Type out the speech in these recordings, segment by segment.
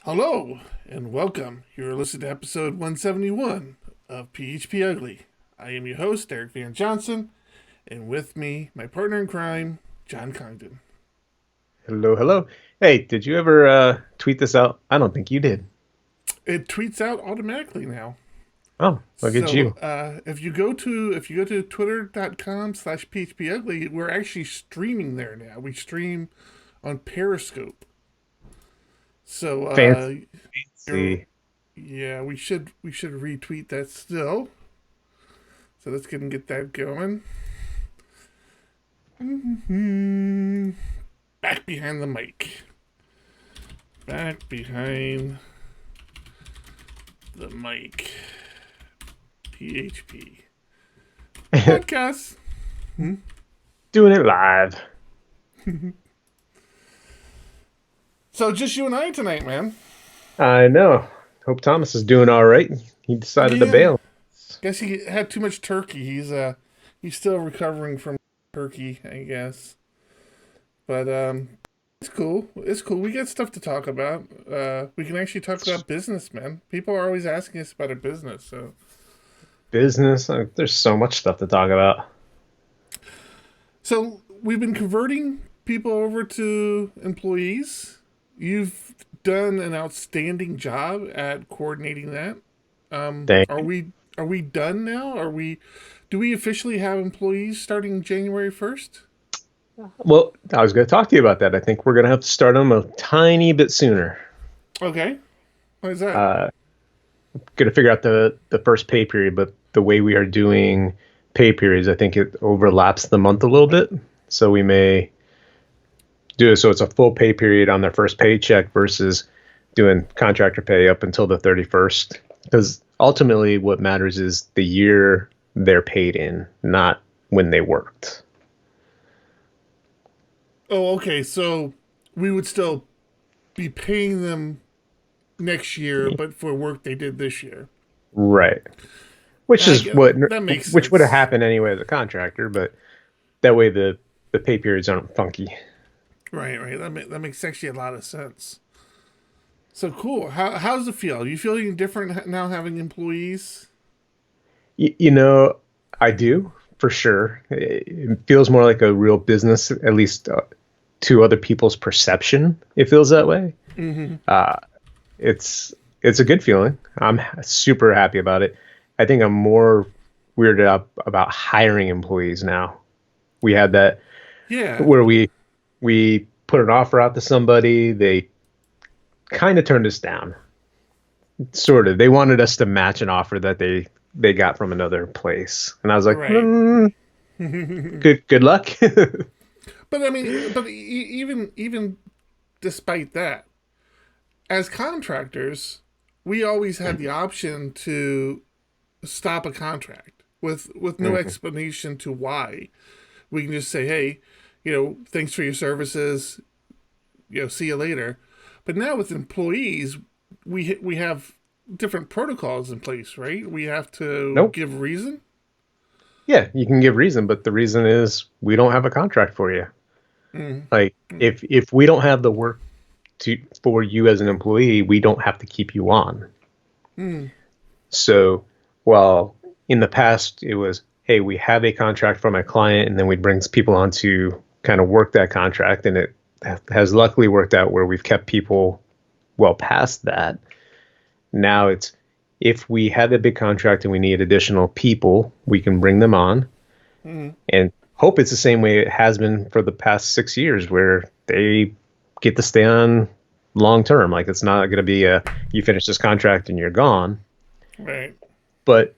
Hello and welcome. You're listening to episode 171 of PHP Ugly. I am your host, Eric Van Johnson, and with me, my partner in crime, John Congdon. Hello, hello. Hey, did you ever tweet this out? I don't think you did. It tweets out automatically now. Oh, look at So you. if you go to twitter.com/phpugly, we're actually streaming there now. We stream on Periscope. So you're Fancy. yeah, we should retweet that still. So let's get that going. Back behind the mic. Back behind the mic. PHP podcast. Doing it live. So just you and I tonight, man. I know. Hope Thomas is doing all right. He decided to Yeah. bail. Guess he had too much turkey. He's still recovering from turkey, I guess. But it's cool. It's cool. We got stuff to talk about. We can actually talk about business, man. People are always asking us about our business, so Business. There's so much stuff to talk about. we've been converting people over to employees. You've done an outstanding job at coordinating that. Dang. Are we done now? Do we officially have employees starting January 1st? Well, I was going to talk to you about that. I think we're going to have to start them a tiny bit sooner. Okay. What is that? Uh, Going to figure out the first pay period, but the way we are doing pay periods, I think it overlaps the month a little bit. So we may do it so it's a full pay period on their first paycheck versus doing contractor pay up until the 31st. Because ultimately, what matters is the year they're paid in, not when they worked. Oh, okay. So we would still be paying them next year, but for work they did this year. Right. Which I is get what that makes which would have sense. happened anyway as a contractor, but that way the pay periods aren't funky. Right, right. That makes actually a lot of sense. So cool. How's it feel? Are you feeling different now having employees? You know, I do for sure. It feels more like a real business, at least to other people's perception. It feels that way. Mm-hmm. Uh, it's it's a good feeling. I'm super happy about it. I think I'm more weirded out about hiring employees now. We had that Yeah. where we put an offer out to somebody, they kind of turned us down. Sort of. They wanted us to match an offer that they got from another place, and I was like, Right. good luck. But I mean, even despite that, as contractors, we always had the option to stop a contract with no Mhm. explanation to why. We can just say, hey, thanks for your services. See you later. But now with employees, we have different protocols in place, right? We have to Nope. give reason. Yeah, you can give reason, but the reason is we don't have a contract for you. Mm. Like if we don't have the work to for you as an employee, we don't have to keep you on. Mm. So while in the past it was, hey, we have a contract from a client, and then we bring people on to kind of work that contract, and it has luckily worked out where we've kept people well past that. Now it's if we have a big contract and we need additional people, we can bring them on Mm. and hope it's the same way it has been for the past 6 years where they get to stay on long term. Like it's not going to be a you finish this contract and you're gone. Right. But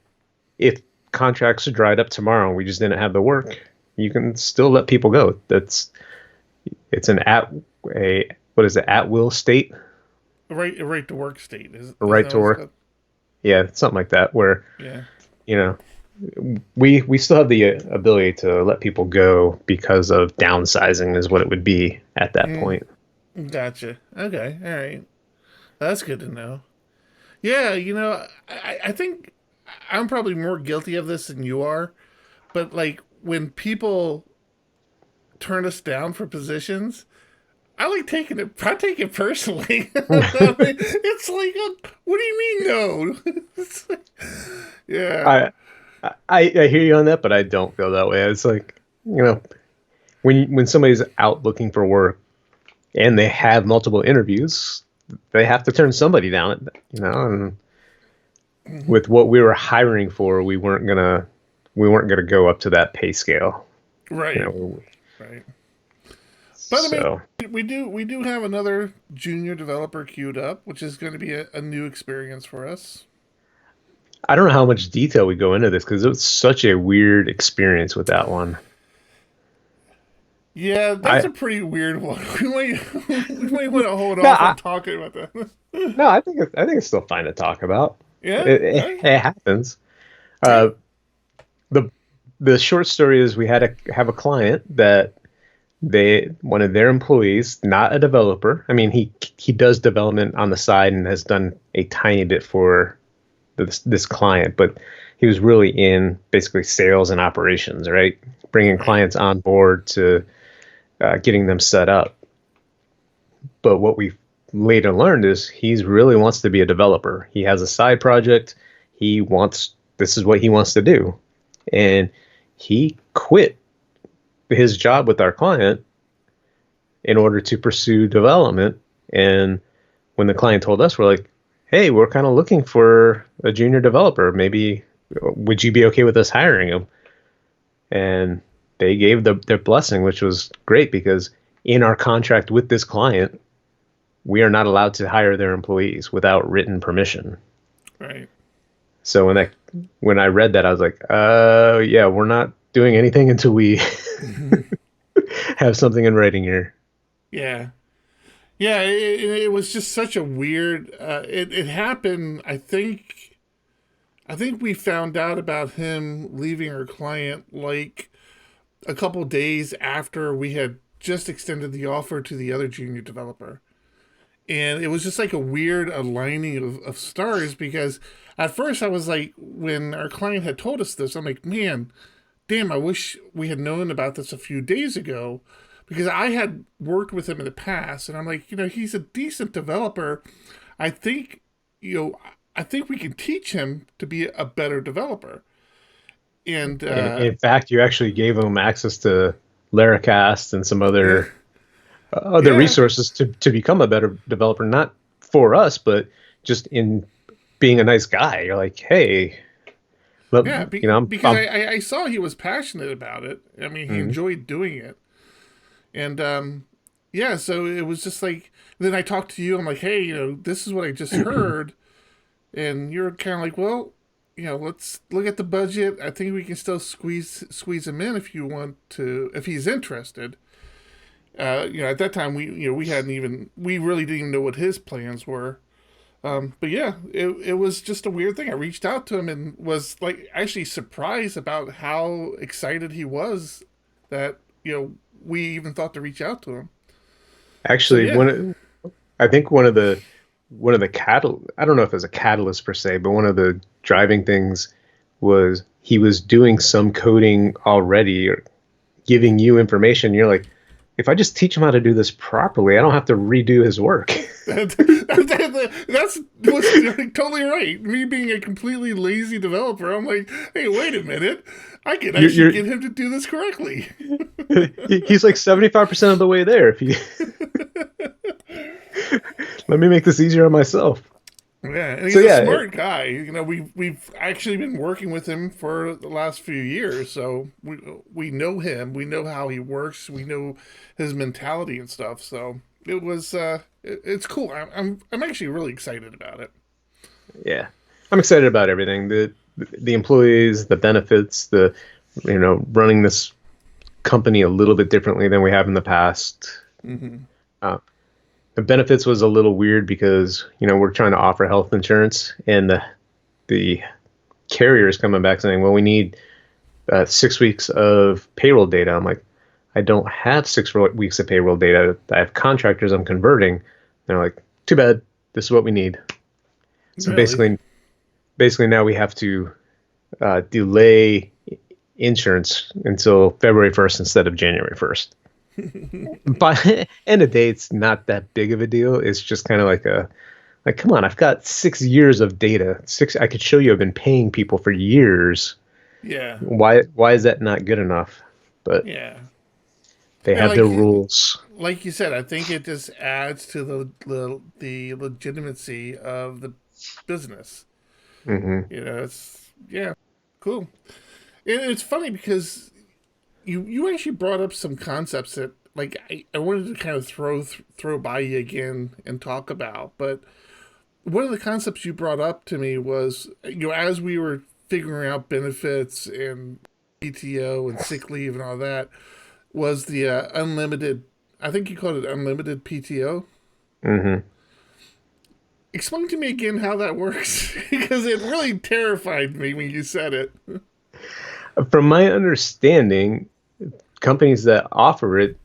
if contracts are dried up tomorrow and we just didn't have the work, you can still let people go. It's an at a what is it at will state, A right to work state a is right that to what it's work. called? Yeah, something like that. Where Yeah. you know we still have the ability to let people go because of downsizing is what it would be at that Mm. point. Gotcha. Okay. All right. That's good to know. Yeah. I think I'm probably more guilty of this than you are. But like when people turn us down for positions, I like taking it. I take it personally. I mean, it's like, what do you mean no? It's like, yeah, I, I hear you on that, but I don't feel that way. It's like, when somebody's out looking for work and they have multiple interviews, they have to turn somebody down. And with what we were hiring for, we weren't gonna go up to that pay scale. right, You know, right. But I so mean, we do have another junior developer queued up, which is going to be a new experience for us. I don't know how much detail we go into this because it was such a weird experience with that one. Yeah, that's I a pretty weird one. We might want to hold no, off on talking about that. no, I think it's still fine to talk about. Yeah, It, it, it happens. yeah, Uh, the the short story is we had to have a client that one of their employees, not a developer. I mean, he does development on the side and has done a tiny bit for this client, but he was really in basically sales and operations, right? Bringing right, clients on board to getting them set up. But what we later learned is he's really wants to be a developer. He has a side project. This is what he wants to do. And he quit his job with our client in order to pursue development. And when the client told us, we're like, hey, we're kind of looking for a junior developer. Maybe would you be okay with us hiring him? And they gave their blessing, which was great because in our contract with this client, we are not allowed to hire their employees without written permission. right. So when I read that, I was like, yeah, we're not doing anything until we have something in writing here. Yeah, yeah. It was just such a weird. It happened. I think we found out about him leaving our client like a couple days after we had just extended the offer to the other junior developer. And it was just like a weird aligning of stars because at first I was like, when our client had told us this, I'm like, man, damn, I wish we had known about this a few days ago because I had worked with him in the past and I'm like, he's a decent developer. I think, I think we can teach him to be a better developer. And, In fact, you actually gave them access to Laracast and some other yeah, resources to become a better developer, not for us, but just in being a nice guy. You're like, hey, look, yeah, because I saw he was passionate about it. I mean, he mhm. enjoyed doing it. And yeah, so it was just like then I talked to you. I'm like, hey, this is what I just heard, and you're kind of like, well, let's look at the budget. I think we can still squeeze him in if you want to, if he's interested. At that time we really didn't even know what his plans were. But yeah, it was just a weird thing. I reached out to him and was like actually surprised about how excited he was that we even thought to reach out to him. So Actually, yeah, I think one of the I don't know if it's a catalyst per se, but one of the driving things was he was doing some coding already or giving you information. You're like, if I just teach him how to do this properly, I don't have to redo his work. that's what's totally right. Me being a completely lazy developer, I'm like, hey, wait a minute, I can you're, actually you're get him to do this correctly. he's like 75% of the way there. If you let me make this easier on myself. Yeah, and So he's a yeah, smart guy. We've actually been working with him for the last few years, so we know him. We know how he works. We know his mentality and stuff. So it's cool. I'm actually really excited about it. yeah, I'm excited about everything. The employees, the benefits, the running this company a little bit differently than we have in the past. Hmm. Uh, the benefits was a little weird because we're trying to offer health insurance, and the carrier is coming back saying, "Well, we need 6 weeks of payroll data." I'm like, I don't have 6 weeks of payroll data. I have contractors I'm converting. They're like, too bad. This is what we need. So Really? basically now we have to delay insurance until February 1st instead of January 1st. By end of day, it's not that big of a deal. It's just kind of like, come on, I've got 6 years of data. I could show you I've been paying people for years. Yeah, Why is that not good enough? But yeah. they And have their rules. like you said, I think it just adds to the legitimacy of the business. Hmm. It's yeah, cool. And it's funny because you actually brought up some concepts that like I wanted to kind of throw by you again and talk about. But one of the concepts you brought up to me was as we were figuring out benefits and PTO and sick leave and all that was the unlimited. I think you called it unlimited PTO. Hmm. Explain to me again how that works because it really terrified me when you said it. From my understanding, companies that offer it,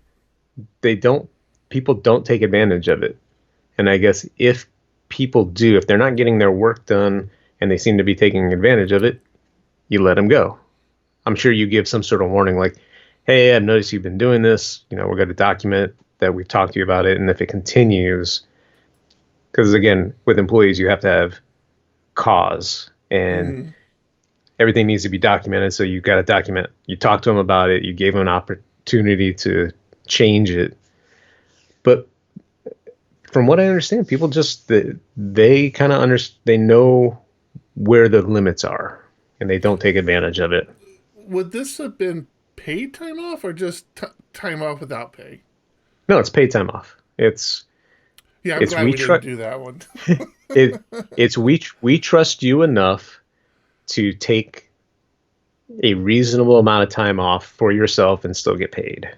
they don't people don't take advantage of it. And I guess if people do, if they're not getting their work done and they seem to be taking advantage of it, you let them go. I'm sure you give some sort of warning like, hey, I've noticed you've been doing this. We're going to document that we've talked to you about it. And if it continues, because again, with employees, you have to have cause and Mm-hmm. everything needs to be documented. So you've got to document. You talk to them about it. You gave them an opportunity to change it. But from what I understand, people just they kind of they know where the limits are, and they don't take advantage of it. Would this have been paid time off or just time off without pay? No, it's paid time off. It's Yeah, I'm it's glad we we didn't trust do that one. it. It's we trust you enough to take a reasonable amount of time off for yourself and still get paid.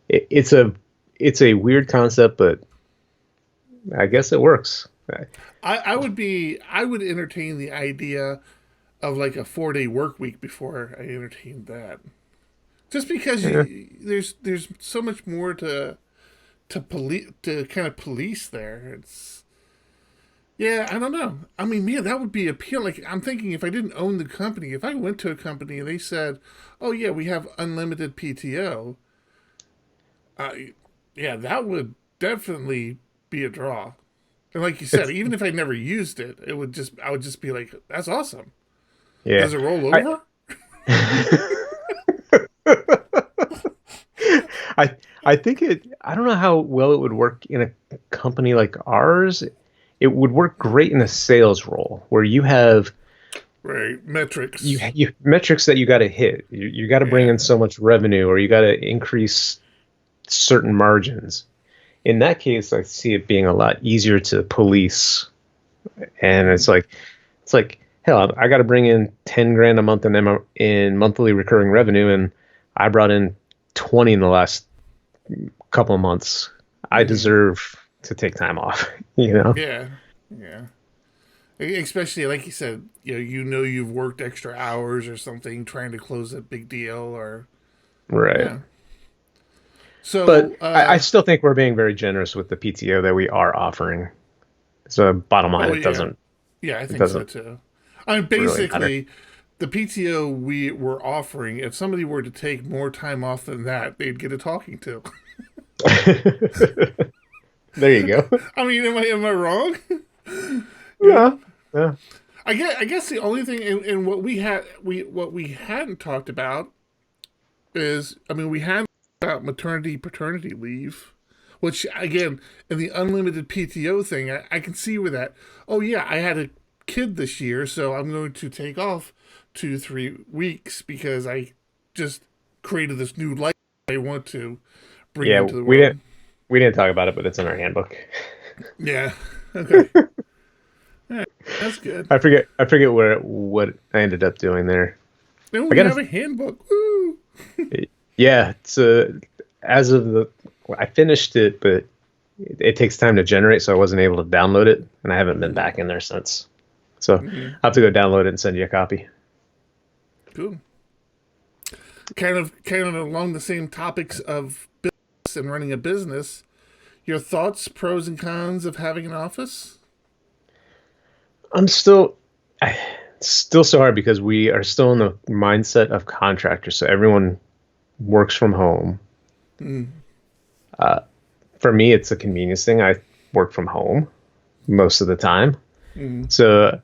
It's a weird concept, but I guess it works. I would entertain the idea of like a 4 day work week before I entertained that. Just because Yeah. there's so much more to kind of police there. It's yeah, I don't know. I mean, man, that would be appealing. Like I'm thinking, if I didn't own the company, if I went to a company and they said, "Oh yeah, we have unlimited PTO," uh, yeah, that would definitely be a draw. And like you said, It's even if I never used it, I would just be like, "That's awesome." yeah. Does it roll I over? I I think I don't know how well it would work in a company like ours. It would work great in a sales role where you have Right, metrics. you metrics that you got to hit. You got to bring in Yeah. so much revenue or you got to increase certain margins. In that case, I see it being a lot easier to police. And Mm-hmm. it's like hell, I got to bring in 10 grand a month in monthly recurring revenue, and I brought in 20 in the last couple of months. I Mm-hmm. deserve to take time off, you know? Yeah, yeah. Especially like you said, you've worked extra hours or something trying to close a big deal or Right. yeah. But So I still think we're being very generous with the PTO that we are offering. So bottom line, oh it yeah, doesn't yeah, I it think so doesn't too. I mean, really matter. basically, the PTO we were offering, if somebody were to take more time off than that, they'd get a talking to. There you go. I mean, am I wrong? you Yeah. know, Yeah. I guess the only thing in what we hadn't talked about is, I mean, we had about maternity paternity leave, which again in the unlimited PTO thing, I can see where that. Oh yeah, I had a kid this year, so I'm going to take off 2 3 weeks because I just created this new life I want to bring Yeah, into the world. we didn't talk about it, but it's in our handbook. Yeah. Okay. All right. That's good. I forget what I ended up doing there. Then I we gotta have a handbook. Woo! yeah, it's as of the I finished it, but it takes time to generate, so I wasn't able to download it, and I haven't been Mm-hmm. back in there since. So Mm-hmm. I'll have to go download it and send you a copy. Cool. Kind of along the same topics of business and running a business. Your thoughts, pros and cons of having an office? I'm still it's still so hard because we are still in the mindset of contractors, so everyone works from home. Mm. For me, it's a convenience thing. I work from home most of the time. Mm. So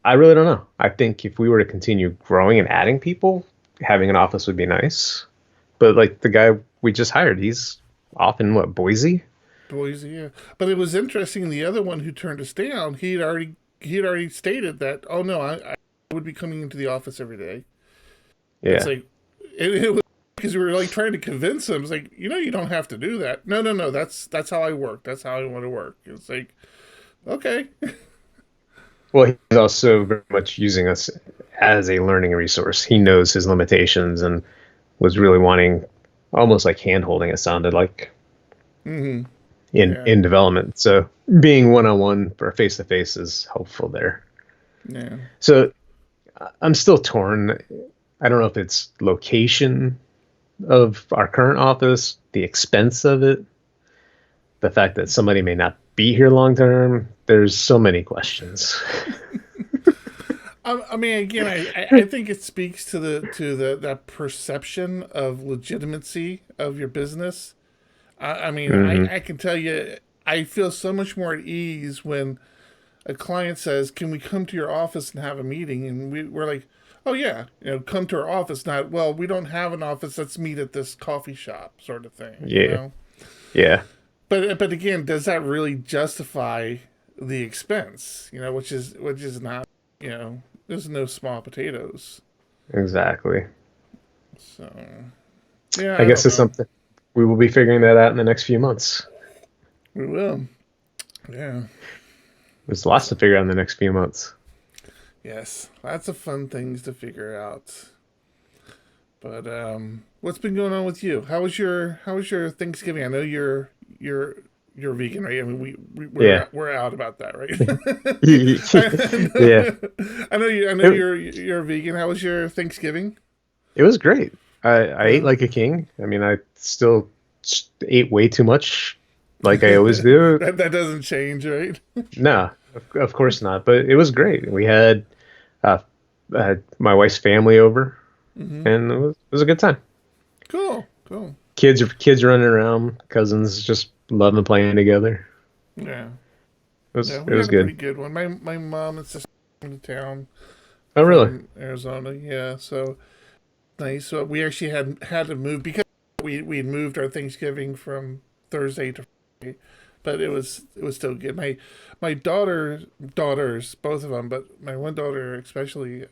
I really don't know. I think if we were to continue growing and adding people, having an office would be nice. But like the guy we just hired, he's off in what, Boise? Boise, yeah. But it was interesting. The other one who turned us down, he had already stated that. Oh no, I would be coming into the office every day. It's Yeah. like it was because we were like trying to convince him. It's like you don't have to do that. No, no, no. That's how I work. That's how I want to work. It's like okay. Well, he's also very much using us as a learning resource. He knows his limitations and was really wanting almost like hand holding, it sounded like Hmm. in Yeah, development. So being one on one or face to face is helpful there. yeah. So I'm still torn. I don't know if it's location of our current office, the expense of it, the fact that somebody may not be here long term. There's so many questions. I mean, again, I think it speaks to the that perception of legitimacy of your business. I mean, Hmm. I can tell you, I feel so much more at ease when a client says, "Can we come to your office and have a meeting?" And we're like, "Oh yeah, come to our office." Not, well, we don't have an office. Let's meet at this coffee shop, sort of thing. Yeah. Yeah. But again, does that really justify the expense? Which is not. There's no small potatoes. Exactly. So yeah, I I guess don't it's know. something we will be figuring that out in the next few months. We will. Yeah. There's lots to figure out in the next few months. Yes. Lots of fun things to figure out. But what's been going on with you? How was your Thanksgiving? I know you're vegan, right? I mean, Yeah. we're out about that, right? Yeah. I know It, you're vegan. How was your Thanksgiving? it was great. I ate Yeah. like a king. I mean, I still ate way too much, like I always do. That doesn't change, right? No, of course not. But it was great. We had uh, my wife's family over, Hmm. and it was a good time. Cool, cool. Kids running around, cousins just loving playing together. Yeah, It was yeah. it We was had a pretty good. good one. My mom and sister came to town Oh, really? from Arizona. Yeah, so nice. So we actually had to move because we had moved our Thanksgiving from Thursday to Friday, but it was still good. My daughters, both of them, but my one daughter especially,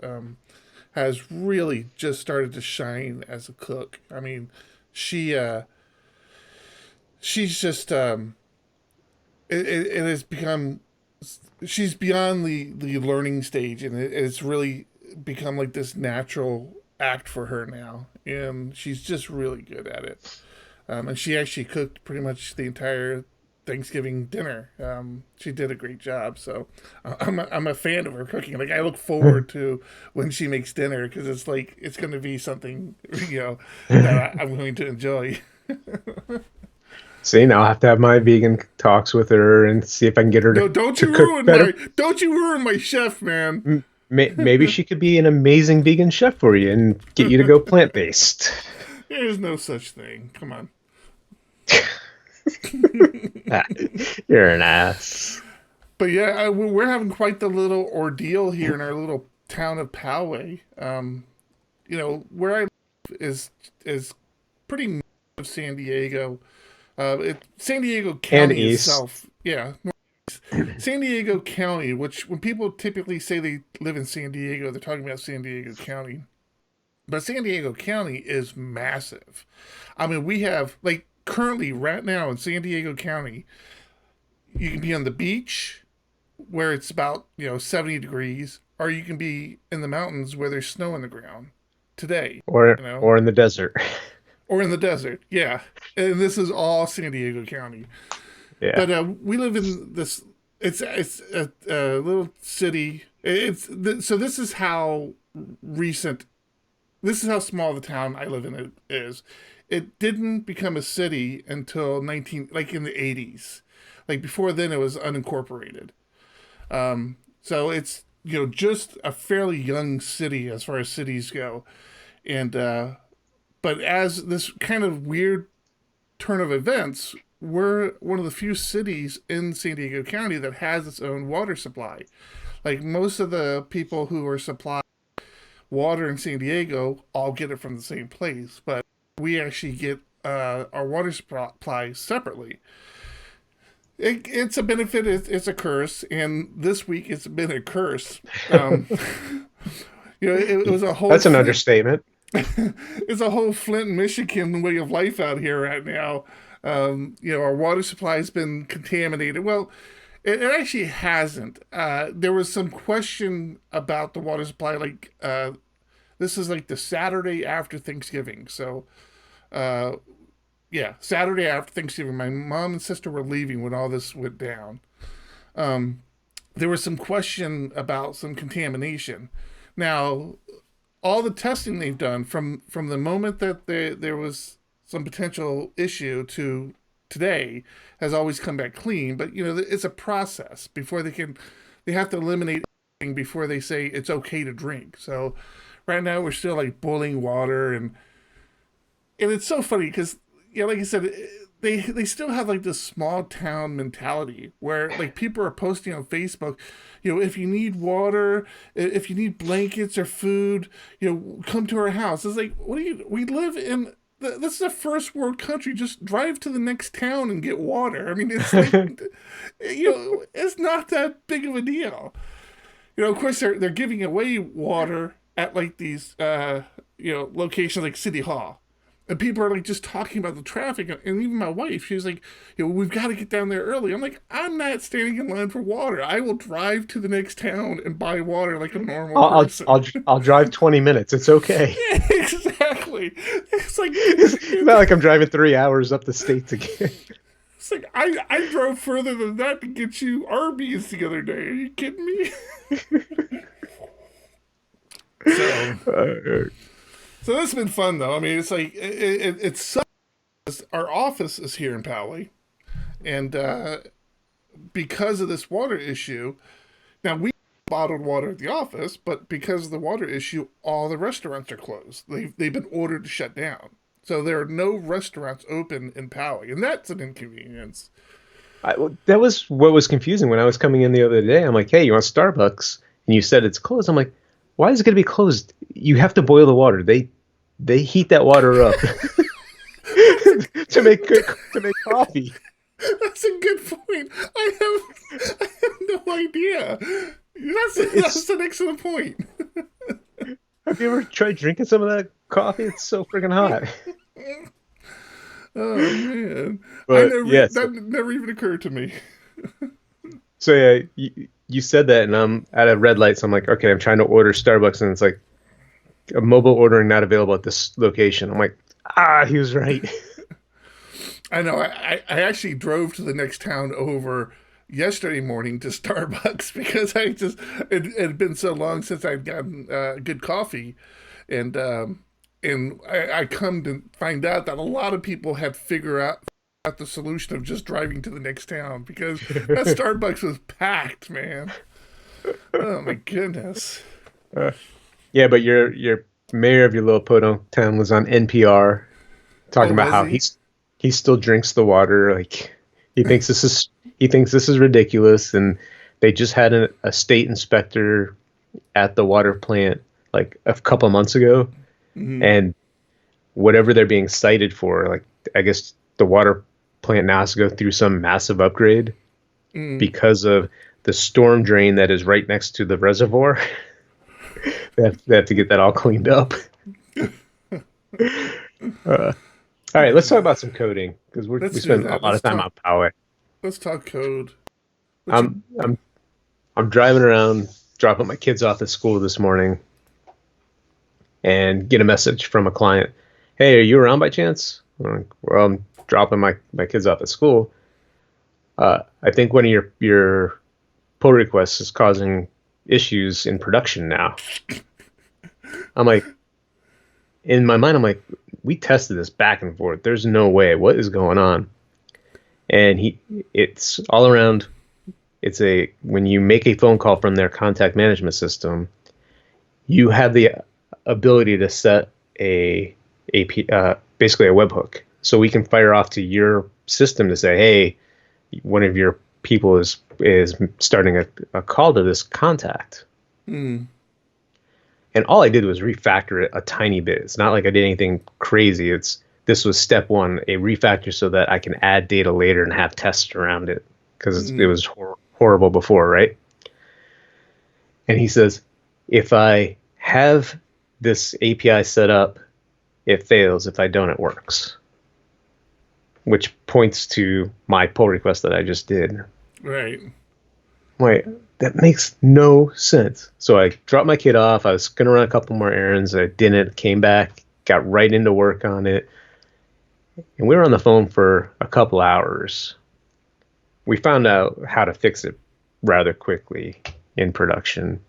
has really just started to shine as a cook. I mean, she she's just it has become she's beyond the learning stage, and it's really become like this natural act for her now, and she's just really good at it. And she actually cooked pretty much the entire Thanksgiving dinner. She did a great job, so I'm a fan of her cooking. Like I look forward to when she makes dinner because it's like it's going to be something that I'm going to enjoy. See, now I have to have my vegan talks with her and see if I can get her No, to cook better. don't you ruin my chef, man. Maybe she could be an amazing vegan chef for you and get you to go plant based. There's no such thing. Come on. You're an ass. But yeah, we're having quite the little ordeal here in our little town of Poway. Where I live is pretty north of San Diego. San Diego And County East. itself, yeah, San Diego County. Which when people typically say they live in San Diego, they're talking about San Diego County. But San Diego County is massive. I mean, we have like currently right now in San Diego County, you can be on the beach where it's about 70 degrees, or you can be in the mountains where there's snow on the ground today, or you know, or in the desert. or in the desert. Yeah, and this is all San Diego County. Yeah. But we live in this. It's a little city. So this is how recent. This is how small the town I live in is. It didn't become a city until like in the 80s. Like before then, it was unincorporated. So it's just a fairly young city as far as cities go, and but as this kind of weird turn of events, we're one of the few cities in San Diego County that has its own water supply. Like most of the people who are supplying water in San Diego all get it from the same place, but we actually get our water supply separately. It's a benefit, it's a curse, and this week it's been a curse. It was a whole. That's an understatement. It's a whole Flint, Michigan way of life out here right now. Our water supply has been contaminated. Well, it actually hasn't. There was some question about the water supply. This is like the Saturday after Thanksgiving. So, Saturday after Thanksgiving, my mom and sister were leaving when all this went down. There was some question about some contamination. Now, all the testing they've done from the moment that there was some potential issue to today has always come back clean. But it's a process before they have to eliminate everything before they say it's okay to drink. So right now we're still like boiling water, and it's so funny because like I said, they still have like this small town mentality where like people are posting on Facebook, if you need water, if you need blankets or food, come to our house. It's like, we live in, this is a first world country. Just drive to the next town and get water. I mean, it's like, it's not that big of a deal. Of course they're giving away water at like these, locations like City Hall. And people are like just talking about the traffic, and even my wife, she was like, we've got to get down there early. I'm like, I'm not standing in line for water. I will drive to the next town and buy water like a normal person. I'll drive 20 minutes. It's okay. Yeah, exactly. It's like it's not like I'm driving 3 hours up the state to get. It's like I drove further than that to get you Arby's the other day. Are you kidding me? So this has been fun, though. I mean, it's like, it's our office is here in Poway, and because of this water issue, now we bottled water at the office, but because of the water issue, all the restaurants are closed. They've been ordered to shut down. So there are no restaurants open in Poway, and that's an inconvenience. That was what was confusing when I was coming in the other day. I'm like, hey, you want Starbucks? And you said it's closed. I'm like, why is it going to be closed? You have to boil the water. They heat that water up to make coffee. That's a good point. I have no idea. That's an excellent point. Have you ever tried drinking some of that coffee? It's so freaking hot. Oh man, But, that never even occurred to me. So yeah, you said that, and I'm at a red light. So I'm like, okay, I'm trying to order Starbucks, and it's like a mobile ordering not available at this location. I'm like, he was right. I know. I actually drove to the next town over yesterday morning to Starbucks because it had been so long since I'd gotten good coffee, and I come to find out that a lot of people had figured out the solution of just driving to the next town because that Starbucks was packed, man. Oh my goodness. Yeah, but your mayor of your little podunk town was on NPR talking about how he still drinks the water. Like he thinks this is ridiculous, and they just had a state inspector at the water plant like a couple of months ago, and whatever they're being cited for, like I guess the water plant now has to go through some massive upgrade because of the storm drain that is right next to the reservoir. They have to get that all cleaned up. All right, let's talk about some coding because we spend a lot of time on Poway. Let's talk code. I'm driving around, dropping my kids off at school this morning, and get a message from a client. Hey, are you around by chance? I'm like, well, I'm dropping my kids off at school. I think one of your pull requests is causing issues in production now. I'm like, in my mind, I'm like, we tested this back and forth. There's no way. What is going on? And it's all around. When you make a phone call from their contact management system, you have the ability to set basically a webhook so we can fire off to your system to say, hey, one of your people is starting a call to this contact. Hmm. And all I did was refactor it a tiny bit. It's not like I did anything crazy. This was step one, a refactor so that I can add data later and have tests around it because it was horrible before, right? And he says, if I have this API set up, it fails. If I don't, it works. Which points to my pull request that I just did. Right. Wait, that makes no sense. So I dropped my kid off. I was going to run a couple more errands. I didn't. Came back, got right into work on it. And we were on the phone for a couple hours. We found out how to fix it rather quickly in production.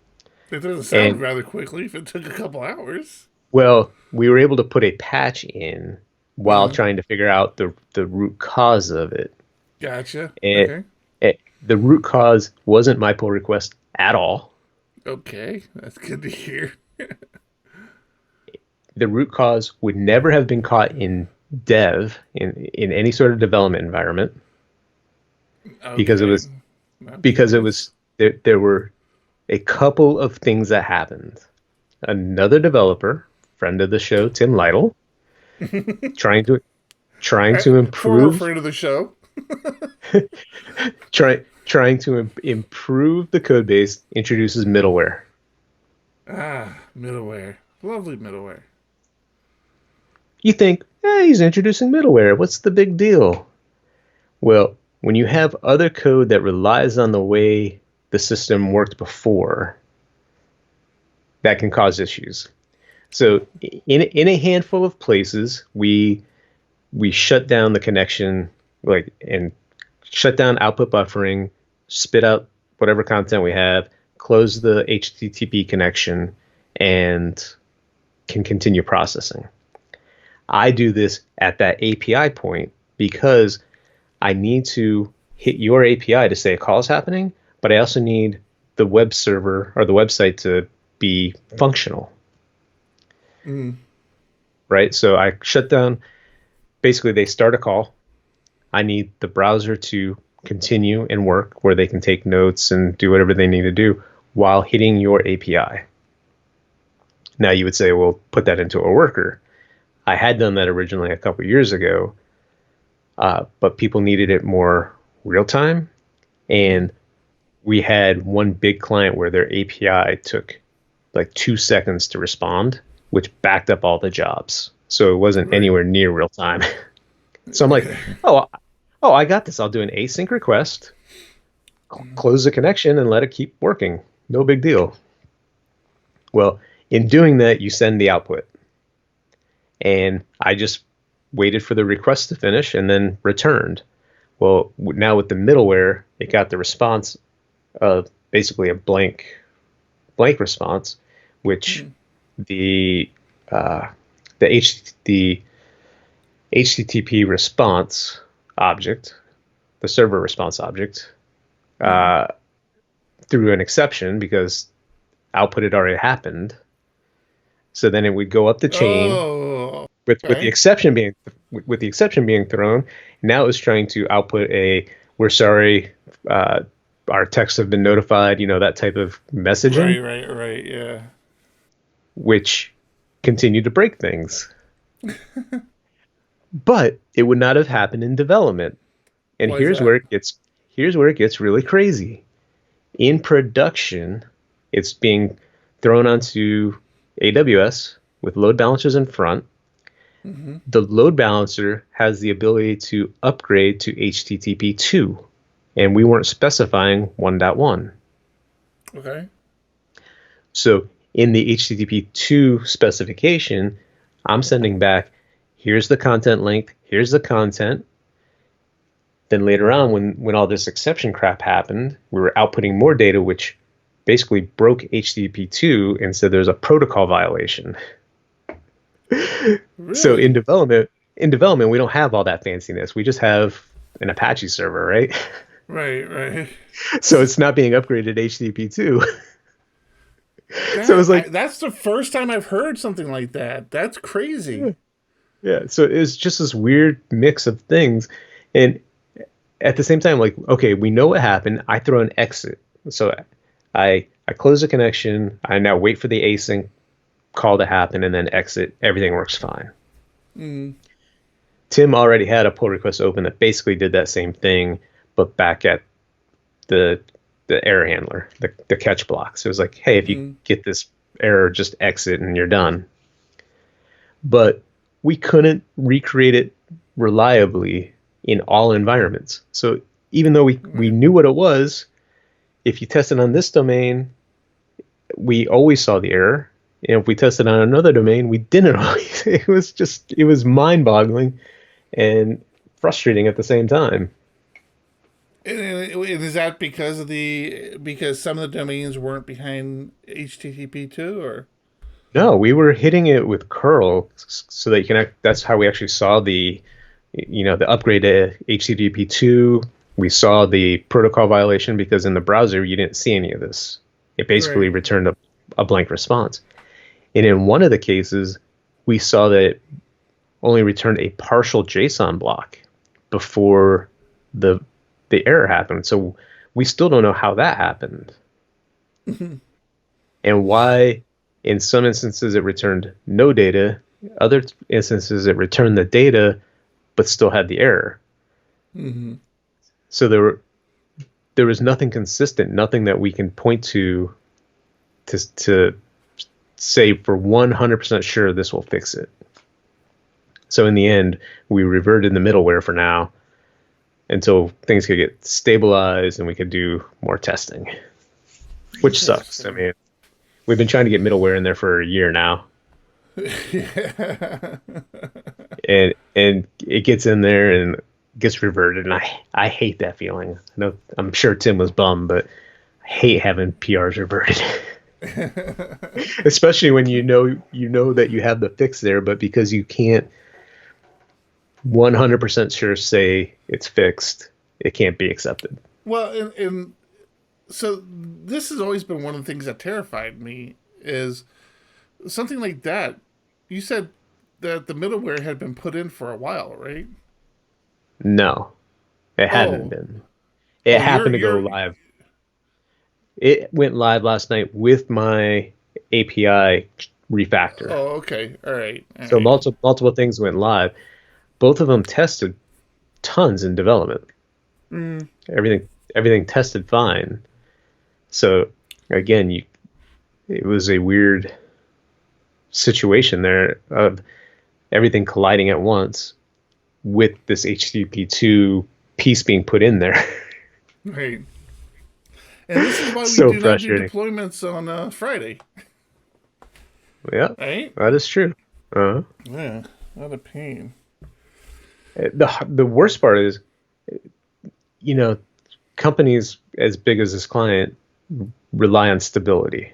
It doesn't sound rather quickly if it took a couple hours. Well, we were able to put a patch in while trying to figure out the root cause of it. Gotcha. And the root cause wasn't my pull request at all. Okay, that's good to hear. The root cause would never have been caught in dev in any sort of development environment because it was there were a couple of things that happened. Another developer, friend of the show, Tim Lytle, trying to improve. Former friend of the show. trying to improve the code base, introduces middleware. Middleware. Lovely middleware. You think, hey, he's introducing middleware. What's the big deal? Well, when you have other code that relies on the way the system worked before, that can cause issues. So in a handful of places, we shut down the connection, and shut down output buffering, spit out whatever content we have, close the HTTP connection, and can continue processing. I do this at that API point because I need to hit your API to say a call is happening, but I also need the web server or the website to be functional. Right? So I shut down. Basically, they start a call. I need the browser to continue and work where they can take notes and do whatever they need to do while hitting your API. Now you would say, well, put that into a worker. I had done that originally a couple years ago, but people needed it more real time. And we had one big client where their API took like 2 seconds to respond, which backed up all the jobs. So it wasn't anywhere near real time. So I'm like, oh, I got this. I'll do an async request, close the connection, and let it keep working. No big deal. Well, in doing that, you send the output. And I just waited for the request to finish and then returned. Well, now with the middleware, it got the response of basically a blank response, which the HTTP response object, the server response object, threw an exception because output had already happened. So then it would go up the chain with the exception being thrown. Now it's trying to output we're sorry, our texts have been notified, that type of messaging. Right, yeah. Which continued to break things. But it would not have happened in development. And here's where it gets really crazy. In production, it's being thrown onto AWS with load balancers in front. The load balancer has the ability to upgrade to HTTP 2, and we weren't specifying 1.1. Okay. So in the HTTP 2 specification, I'm sending back, here's the content length, here's the content. Then later on, when all this exception crap happened, we were outputting more data, which basically broke HTTP 2 and said there's a protocol violation. Really? So in development, we don't have all that fanciness. We just have an Apache server, right? Right. So it's not being upgraded to HTTP 2. So it's like that's the first time I've heard something like that. That's crazy. Yeah, so it's just this weird mix of things, and at the same time, like, okay, we know what happened. I throw an exit, so I close the connection. I now wait for the async call to happen, and then exit. Everything works fine. Mm. Tim already had a pull request open that basically did that same thing, but back at the the error handler, the catch block. So it was like, hey, if you Mm. get this error, just exit and you're done. But we couldn't recreate it reliably in all environments. So even though we Right. knew what it was, if you tested on this domain, we always saw the error. And if we tested on another domain, we didn't always. It was mind boggling and frustrating at the same time. And is that because some of the domains weren't behind HTTP two or? No, we were hitting it with curl so that you can that's how we actually saw the upgrade to HTTP2. We saw the protocol violation because in the browser you didn't see any of this. It basically Right. returned a blank response. And in one of the cases, we saw that it only returned a partial JSON block before the the error happened. So we still don't know how that happened and why in some instances it returned no data, other instances it returned the data but still had the error. Mm-hmm. So there was nothing consistent, nothing that we can point to say for 100% sure this will fix it. So in the end, we reverted the middleware for now until things could get stabilized and we could do more testing, which sucks. I Interesting. mean, we've been trying to get middleware in there for a year now, Yeah. and it gets in there and gets reverted, and I hate that feeling. I know I'm sure Tim was bummed, but I hate having PRs reverted. Especially when you know that you have the fix there, but because you can't 100% sure say it's fixed, it can't be accepted. Well, and so this has always been one of the things that terrified me is something like that. You said that the middleware had been put in for a while, right? No, it hadn't Oh, been. It oh, happened to go you're. live. It went live last night with my API refactor. Oh, okay, all So right. multiple things went live. Both of them tested tons in development. Mm, Everything tested fine. So again, you it was a weird situation there of everything colliding at once with this HTTP2 piece being put in there. right. And this is why we So do not do frustrating. deployments on Friday, Yeah, right? that is true. Uh, Yeah, what a pain. the worst part is, you know, companies as big as this client rely on stability.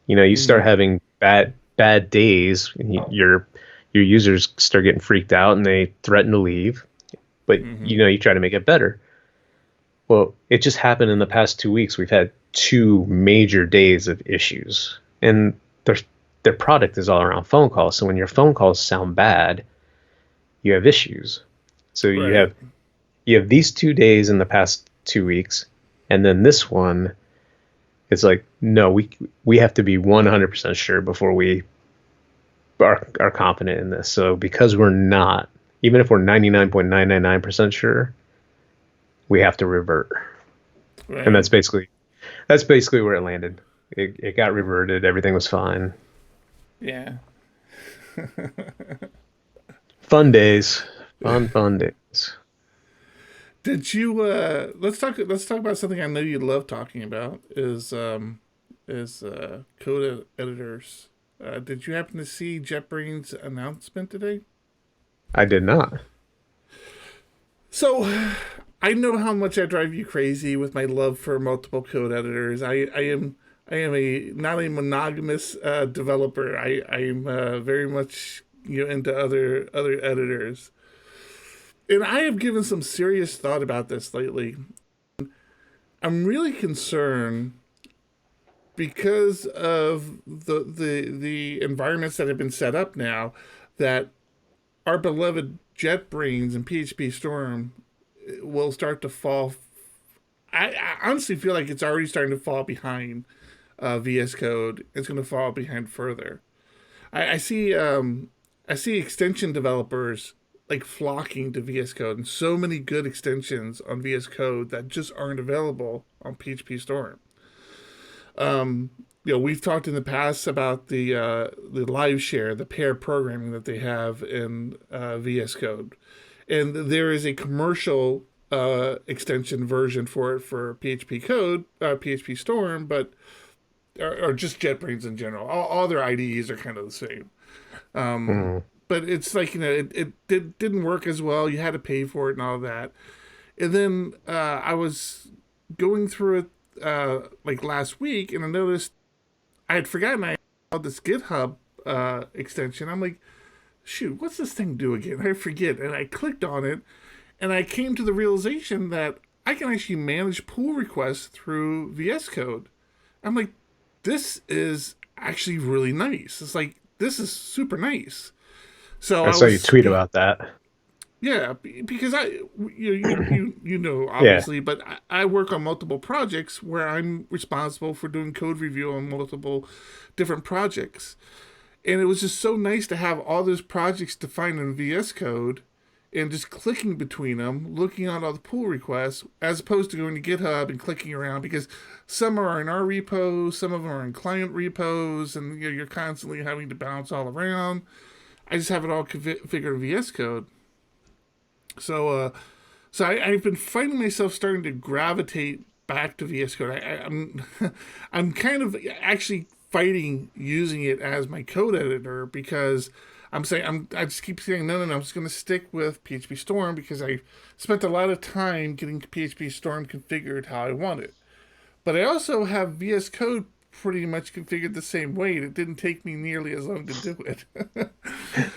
You start Mm-hmm. having bad days, and your users start getting freaked out and they threaten to leave. But Mm-hmm. you try to make it better. Well, it just happened in the past 2 weeks. We've had two major days of issues, and their product is all around phone calls. So when your phone calls sound bad, you have issues. So Right. you have these 2 days in the past 2 weeks, and then this one. It's like, no, we have to be 100% sure before we are confident in this. So because we're not, even if we're 99.999% sure, we have to revert. And Right. that's basically where it landed. It got reverted. Everything was fine. Yeah. Fun days. Fun days. Did you let's talk about something I know you love talking about is editors. Did you happen to see JetBrains' announcement today? I did not. So I know how much I drive you crazy with my love for multiple code editors. I am a not a monogamous developer. I am very much into other editors, and I have given some serious thought about this lately. I'm really concerned because of the environments that have been set up now that our beloved JetBrains and PHP Storm will start to fall. I honestly feel like it's already starting to fall behind VS Code. It's going to fall behind further. I see I see extension developers like flocking to VS Code, and so many good extensions on VS Code that just aren't available on PHP Storm. We've talked in the past about the live share, the pair programming that they have in VS Code, and there is a commercial extension version for it for PHP Code, PHP Storm, but or just JetBrains in general. All their IDEs are kind of the same. Mm. But it's like, it didn't work as well. You had to pay for it and all that. And then I was going through it like last week, and I noticed I had forgotten I had this GitHub extension. I'm like, shoot, what's this thing do again? I forget. And I clicked on it, and I came to the realization that I can actually manage pull requests through VS Code. I'm like, this is actually really nice. It's like, this is super nice. So I saw you tweet about that. Yeah, because you know obviously, but I work on multiple projects where I'm responsible for doing code review on multiple different projects, and it was just so nice to have all those projects defined in VS Code, and just clicking between them, looking at all the pull requests, as opposed to going to GitHub and clicking around, because some are in our repos, some of them are in client repos, and you're constantly having to bounce all around. I just have it all configured in VS Code. So I've been finding myself starting to gravitate back to VS Code. I'm kind of actually fighting using it as my code editor, because I just keep saying no. I'm just going to stick with PHP Storm, because I spent a lot of time getting PHP Storm configured how I want it. But I also have VS Code pretty much configured the same way, and it didn't take me nearly as long to do it.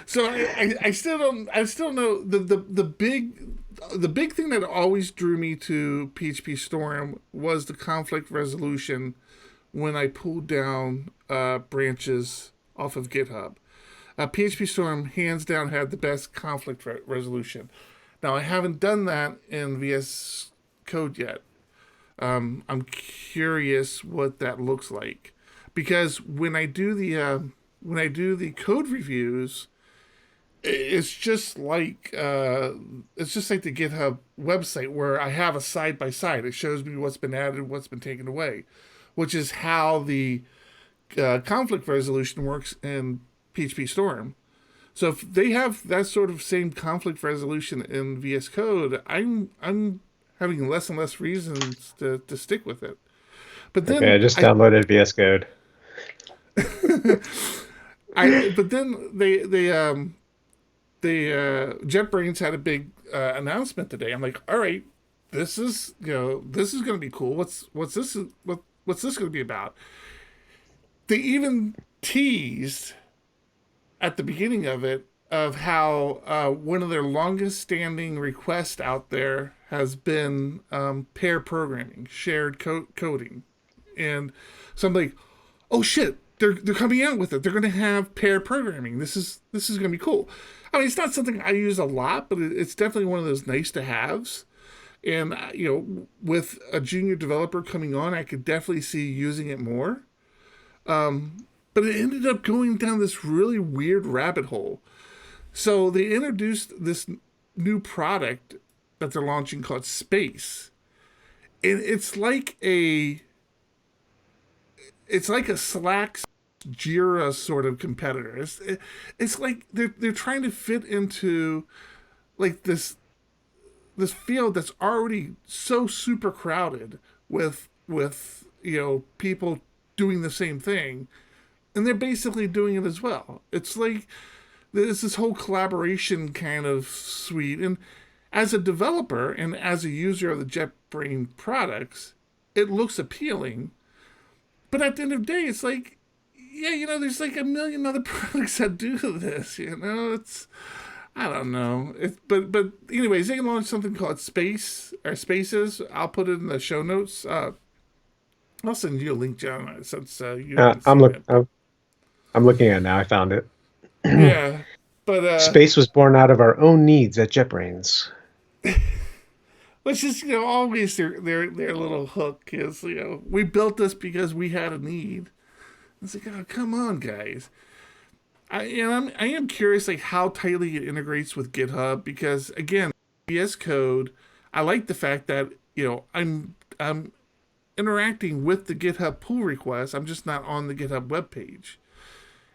So I still don't know the big thing that always drew me to PHP Storm was the conflict resolution when I pulled down branches off of GitHub. PHP Storm hands down had the best conflict resolution. Now I haven't done that in VS Code yet. I'm curious what that looks like, because when I do the code reviews, it's just like the GitHub website, where I have a side by side. It shows me what's been added, what's been taken away, which is how the conflict resolution works in PHP Storm. So if they have that sort of same conflict resolution in VS Code, I'm having less and less reasons to stick with it. But then I just downloaded VS Code. But then JetBrains had a big announcement today. I'm like, all right, this is going to be cool. What's this going to be about? They even teased at the beginning of it of how one of their longest standing requests out there has been pair programming, shared coding. And so I'm like, oh shit, they're coming out with it. They're going to have pair programming. This is going to be cool. I mean, it's not something I use a lot, but it's definitely one of those nice to haves. And with a junior developer coming on, I could definitely see using it more. But it ended up going down this really weird rabbit hole. So they introduced this new product that they're launching called Space, and it's like a Slack Jira sort of competitor. It's like they're trying to fit into like this field that's already so super crowded with people doing the same thing, and they're basically doing it as well. It's like there's this whole collaboration kind of suite, and as a developer and as a user of the JetBrains products, it looks appealing. But at the end of the day, it's like, there's like a million other products that do this. It's, I don't know. But anyways, they launched something called Spaces. I'll put it in the show notes. I'll send you a link, John, since you haven't seen it. I'm looking at it now. I found it. Yeah. But Space was born out of our own needs at JetBrains. which is always their little hook is we built this because we had a need. It's like, oh, come on, guys. I am curious like how tightly it integrates with GitHub because again, VS Code. I like the fact that I'm interacting with the GitHub pull request. I'm just not on the GitHub webpage.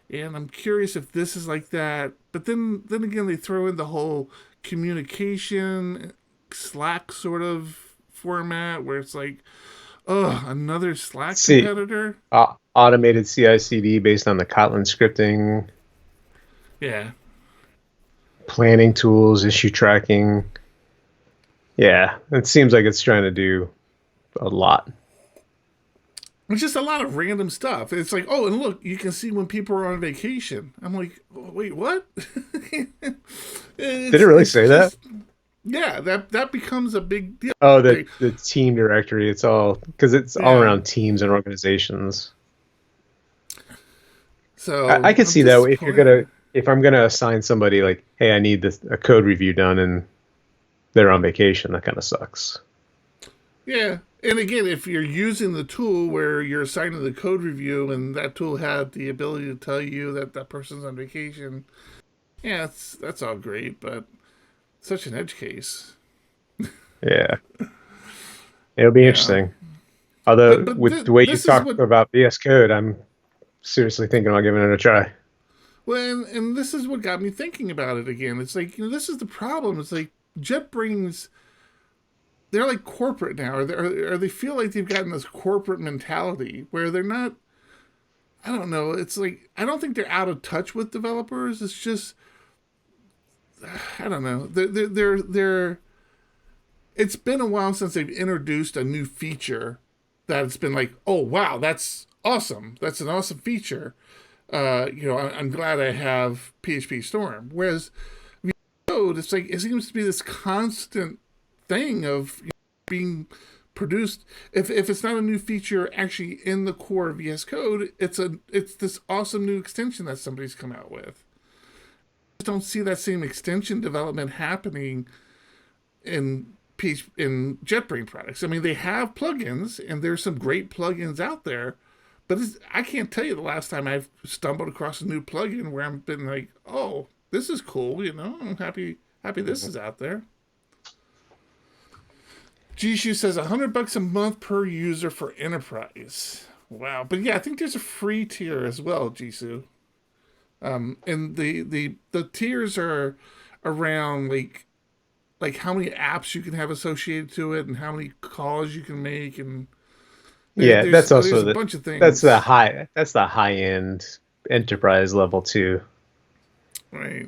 And I'm curious if this is like that. But then again, they throw in the whole communication Slack sort of format where it's like, oh, another Slack competitor. Automated CI/CD based on the Kotlin scripting. Yeah. Planning tools, issue tracking. Yeah, it seems like it's trying to do a lot. It's just a lot of random stuff. It's like, oh, and look, you can see when people are on vacation. I'm like, wait, what? Did it really say that? Yeah, that becomes a big deal. Oh, the team directory. It's all because it's all around teams and organizations. So I could see that if I'm gonna assign somebody like, hey, I need a code review done, and they're on vacation. That kind of sucks. Yeah. And again, if you're using the tool where you're assigning the code review and that tool had the ability to tell you that that person's on vacation, yeah, that's all great, but such an edge case. Yeah. It'll be interesting. Although, with the way you talk about VS Code, I'm seriously thinking about giving it a try. Well, and this is what got me thinking about it again. It's like, this is the problem. It's like JetBrains, they're like corporate now, or they feel like they've gotten this corporate mentality where they're not, I don't know, it's like, I don't think they're out of touch with developers. It's just, I don't know. They're it's been a while since they've introduced a new feature that it's been like, oh, wow, that's awesome. That's an awesome feature. I'm glad I have PHP Storm. Whereas Code, it's like, it seems to be this constant thing of being produced. If it's not a new feature actually in the core of VS Code, it's this awesome new extension that somebody's come out with. I just don't see that same extension development happening in JetBrains products. I mean, they have plugins, and there's some great plugins out there, but I can't tell you the last time I've stumbled across a new plugin where I've been like, oh, this is cool, I'm happy this is out there. Jishu says $100 a month per user for enterprise. Wow. But yeah, I think there's a free tier as well, Jisoo. And the tiers are around like how many apps you can have associated to it and how many calls you can make, and that's also a bunch of things. That's the high end enterprise level too. Right.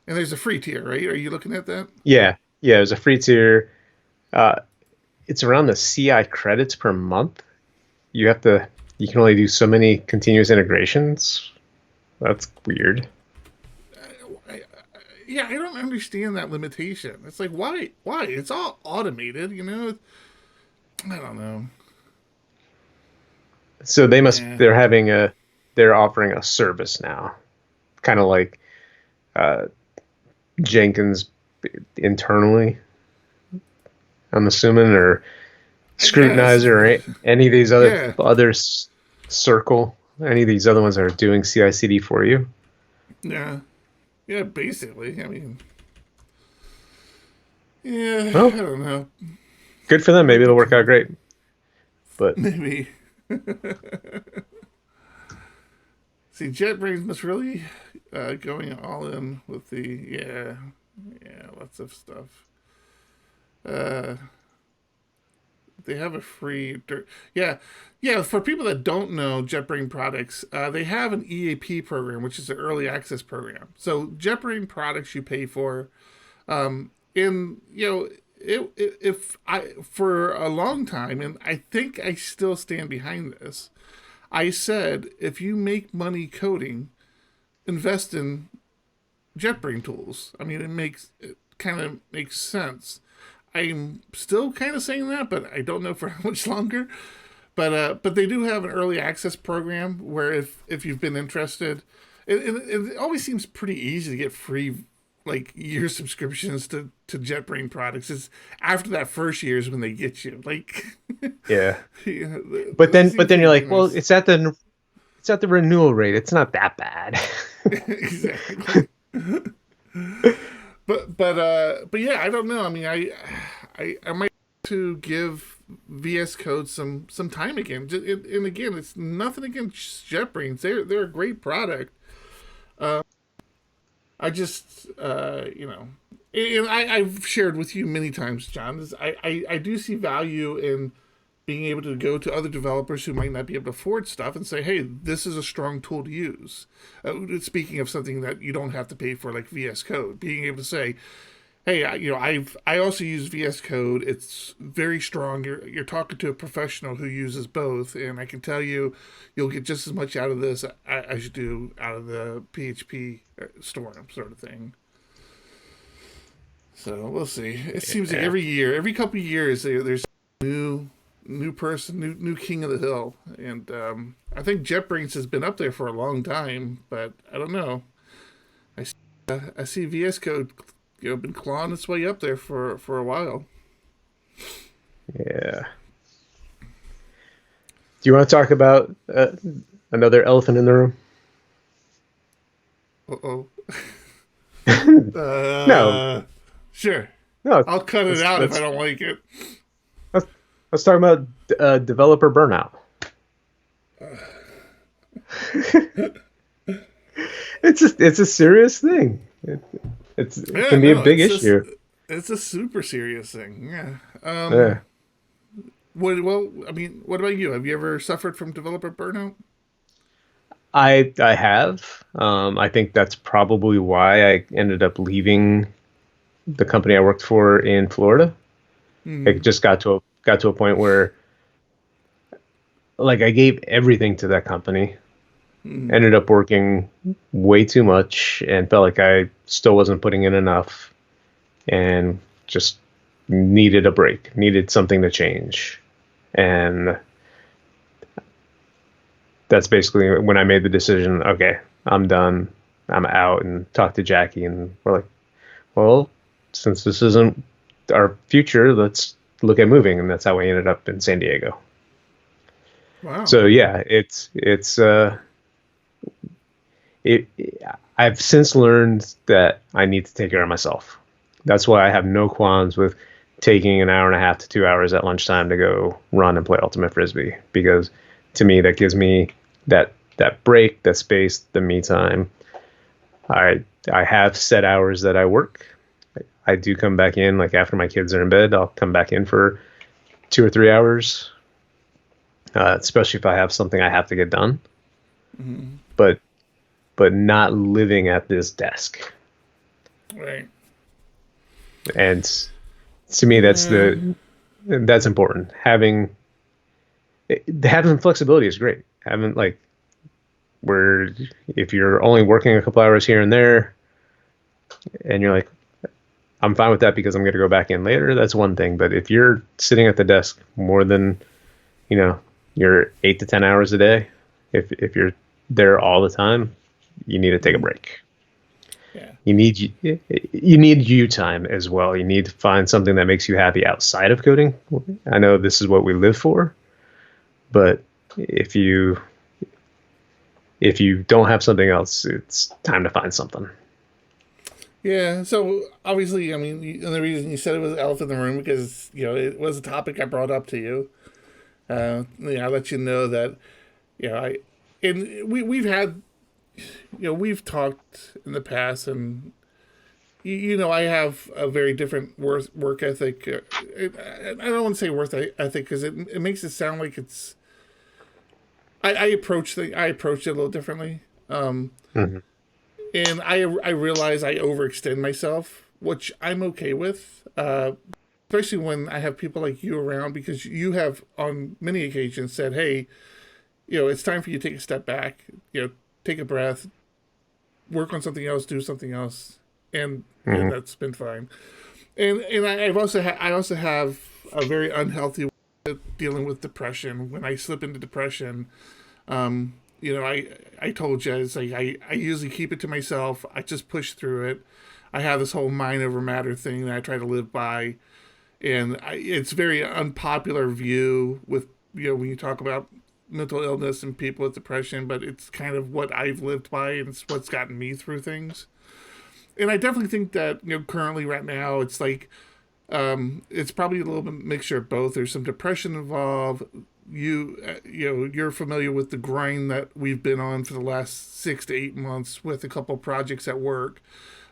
And there's a free tier, right? Are you looking at that? Yeah. There's a free tier. It's around the CI credits per month. You can only do so many continuous integrations. That's weird. I don't understand that limitation. It's like, why? It's all automated, I don't know. So they're offering a service now. Kind of like Jenkins internally, I'm assuming, or Scrutinizer, or any of these others, Circle, any of these other ones that are doing CI/CD for you. Yeah, basically. I mean, I don't know. Good for them. Maybe it'll work out great. But maybe. See, JetBrains must really going all in with the lots of stuff. They have a free for people that don't know JetBrains products, they have an EAP program, which is an early access program. So JetBrains products you pay for, for a long time, and I think I still stand behind this, I said, if you make money coding, invest in JetBrains tools. I mean, it kind of makes sense. I'm still kind of saying that, but I don't know for how much longer. But they do have an early access program where if you've been interested, it always seems pretty easy to get free like year subscriptions to JetBrains products. It's after that first year is when they get you. Like, Yeah. yeah, But they then seem you're pretty like, well, generous. it's at the renewal rate. It's not that bad. Exactly. But yeah, I don't know. I mean, I might have to give VS Code some time again. And again, it's nothing against JetBrains. They're a great product. I just and I've shared with you many times, John. Is I do see value in being able to go to other developers who might not be able to afford stuff and say, hey, this is a strong tool to use. Speaking of something that you don't have to pay for, like VS Code, being able to say, hey, I also use VS Code. It's very strong. You're talking to a professional who uses both, and I can tell you, you'll get just as much out of this as you do out of the PHP Storm sort of thing. So we'll see. It seems like Yeah. every year, every couple of years, there's a new person, new king of the hill, and I think JetBrains has been up there for a long time, but I don't know. I see, I see VS Code, been clawing its way up there for a while. Yeah. Do you want to talk about another elephant in the room? Uh oh. No, Sure. no. I'll cut it out if I Let's don't like it. let's, let's talk about developer burnout. It's a serious thing. It Yeah, can be a no, big issue. it's a super serious thing. Yeah. Yeah. I mean, what about you? Have you ever suffered from developer burnout? I have. I think that's probably why I ended up leaving the company I worked for in Florida. It Hmm. just got to a point where like I gave everything to that company, Hmm. ended up working way too much and felt like I still wasn't putting in enough and just needed a break, needed something to change. And that's basically when I made the decision, okay, I'm done. I'm out, and talked to Jackie and we're like, well, since this isn't our future, let's look at moving, and that's how we ended up in San Diego. Wow. So yeah, it I've since learned that I need to take care of myself. That's why I have no qualms with taking an hour and a half to 2 hours at lunchtime to go run and play ultimate frisbee, because to me that gives me that break, that space, the me time. I have set hours that I work. I do come back in like after my kids are in bed. I'll come back in for 2 or 3 hours, especially if I have something I have to get done. Hmm. But not living at this desk. Right. And to me, Uh, that's important. Having flexibility is great. Having like where if you're only working a couple hours here and there, and you're like, I'm fine with that because I'm going to go back in later. That's one thing. But if you're sitting at the desk more than you know your 8 to 10 hours a day, if you're there all the time, you need to take a mhm. break. Yeah. You need you time as well. You need to find something that makes you happy outside of coding. I know this is what we live for, but if you if you don't have something else, it's time to find something. Yeah. So obviously, I mean, and the reason you said it was elephant in the room because it was a topic I brought up to you. I let you know that I and we've had we've talked in the past, and I have a very different work ethic. I don't want to say work ethic because it makes it sound like it's. I approach it a little differently, Hmm. and I realize I overextend myself, which I'm okay with. Especially when I have people like you around, because you have on many occasions said, "Hey, it's time for you to take a step back. Take a breath, work on something else, do something else," and Hmm. that's been fine. And I also have a very unhealthy way of dealing with depression. When I slip into depression, I told you, it's like I usually keep it to myself. I just push through it. I have this whole mind over matter thing that I try to live by. And it's very unpopular view with, when you talk about mental illness and people with depression, but it's kind of what I've lived by and it's what's gotten me through things. And I definitely think that, currently right now, it's like, it's probably a little bit mixture of both. There's some depression involved. You're familiar with the grind that we've been on for the last 6 to 8 months with a couple projects at work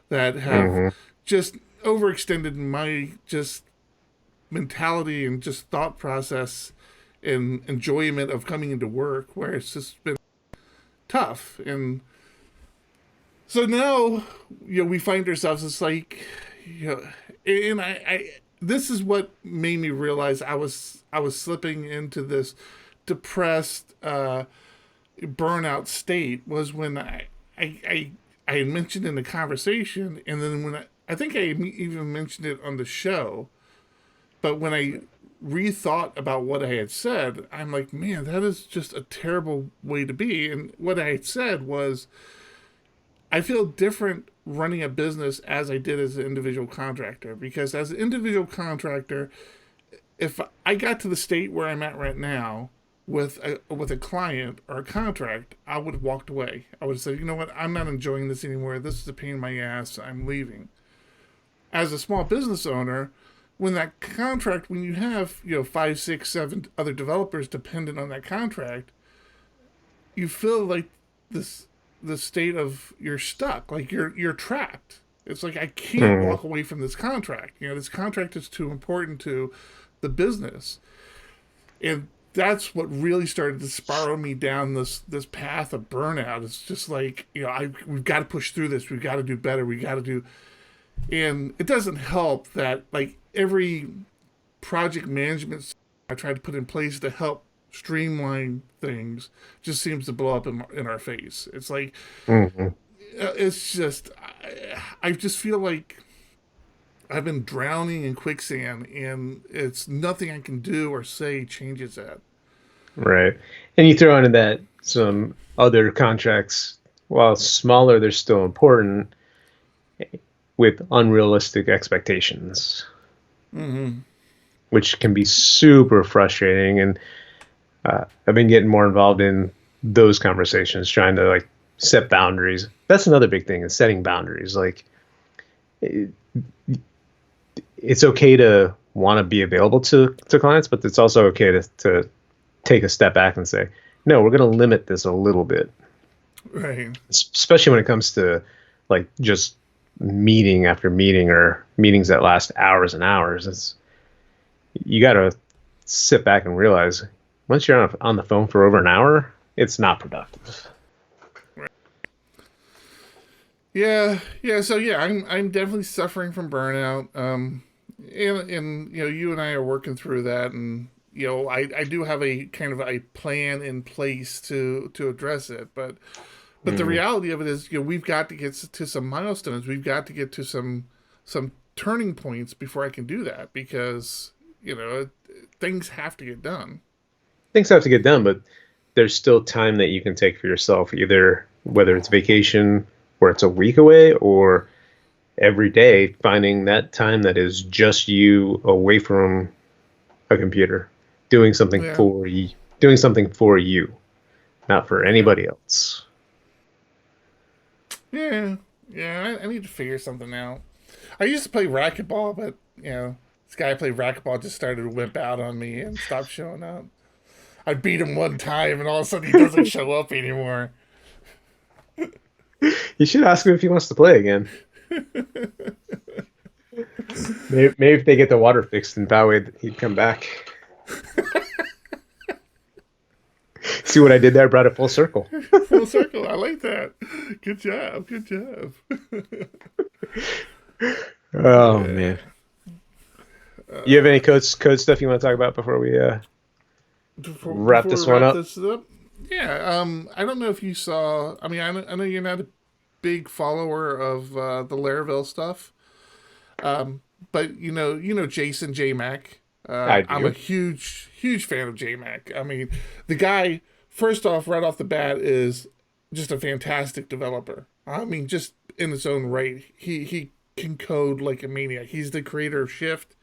that have just overextended my just mentality and just thought process and enjoyment of coming into work, where it's just been tough. And so now, we find ourselves, it's like, and I this is what made me realize I was slipping into this depressed, burnout state, was when I had mentioned in the conversation, and then when I think I even mentioned it on the show, but when I rethought about what I had said, I'm like, man, that is just a terrible way to be. And what I had said was, I feel different running a business as I did as an individual contractor, because as an individual contractor, if I got to the state where I'm at right now with a client or a contract, I would have walked away. I would have said, you know what, I'm not enjoying this anymore. This is a pain in my ass. I'm leaving. As a small business owner, when that contract, when you have 5, 6, 7 other developers dependent on that contract, you feel like the state of you're stuck, like you're trapped. It's like, I can't walk away from this contract. This contract is too important to the business, and that's what really started to spiral me down this path of burnout. It's just like, we've got to push through this. We've got to do better. We got to do, and it doesn't help that like every project management I tried to put in place to help streamline things just seems to blow up in our face. It's like, it's just, I just feel like I've been drowning in quicksand, and it's nothing I can do or say changes that. Right. And you throw into that some other contracts, while smaller, they're still important, with unrealistic expectations, which can be super frustrating. And I've been getting more involved in those conversations, trying to like set boundaries. That's another big thing, is setting boundaries. Like, it's okay to want to be available to clients, but it's also okay to take a step back and say, no, we're going to limit this a little bit. Right. Especially when it comes to like just meeting after meeting, or meetings that last hours and hours. You got to sit back and realize, once you're on the phone for over an hour, it's not productive. Right. Yeah. So yeah, I'm definitely suffering from burnout. And you and I are working through that, and I do have a kind of a plan in place to address it, but the reality of it is, we've got to get to some milestones. We've got to get to some turning points before I can do that, because things have to get done. Things have to get done, but there's still time that you can take for yourself, either whether it's vacation where it's a week away, or every day finding that time that is just you away from a computer, doing something for you, not for anybody else. Yeah, I need to figure something out. I used to play racquetball, but this guy I played racquetball just started to wimp out on me and stopped showing up. I beat him one time, and all of a sudden he doesn't show up anymore. You should ask him if he wants to play again. Maybe if they get the water fixed in Poway, he'd come back. See what I did there? Brought it full circle. Full circle. I like that. Good job. Oh, man. You have any code stuff you want to talk about before we wrap this one up? Yeah. I don't know if you saw. I mean, I know you're not a big follower of the Laravel stuff, but Jason J Mac. I do. I'm a huge fan of J Mac. I mean, the guy first off, right off the bat, is just a fantastic developer. I mean, just in its own right, he can code like a maniac. He's the creator of Shift,